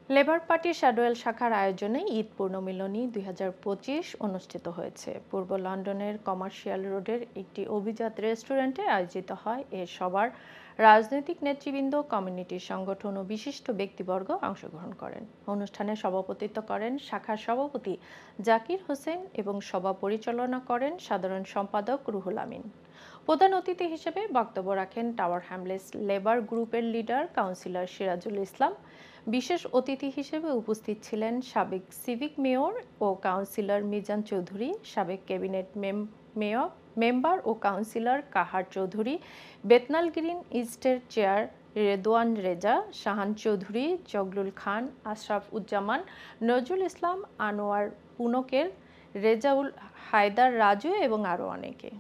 Labour পার্টির Shadwell শাখার আয়োজনে ঈদ পূর্ণমিলনী ২০২৫ অনুষ্ঠিত হয়েছে। পূর্ব লন্ডনের কমার্শিয়াল রোডের একটি অভিজাত রেস্টুরেন্টে আয়োজিত হয় এ সভার রাজনৈতিক নেতৃবৃন্দ, কমিউনিটি সংগঠন ও বিশিষ্ট ব্যক্তিবর্গ অংশগ্রহণ করেন। অনুষ্ঠানে সভাপতিত্ব করেন শাখার সভাপতি জাকির হোসেন এবং সভা পরিচালনা করেন সাধারণ সম্পাদক রুহুল আমিন। প্রধান অতিথি হিসেবে বক্তব্য রাখেন টাওয়ার হ্যামলেটস লেবার গ্রুপের লিডার কাউন্সিলর সিরাজুল ইসলাম। বিশেষ অতিথি হিসেবে উপস্থিত ছিলেন সাবেক সিভিক মেয়র ও কাউন্সিলর মিজান চৌধুরী, সাবেক ক্যাবিনেট মেম্বার ও কাউন্সিলর কাহার চৌধুরী, বেতনাল গ্রিন ইস্টের চেয়ার রেদওয়ান রেজা, শাহান চৌধুরী, জগলুল খান, আশরাফ উজ্জামান, নজরুল ইসলাম, আনোয়ার পুনকের, রেজাউল হায়দার রাজু এবং আরও অনেকে।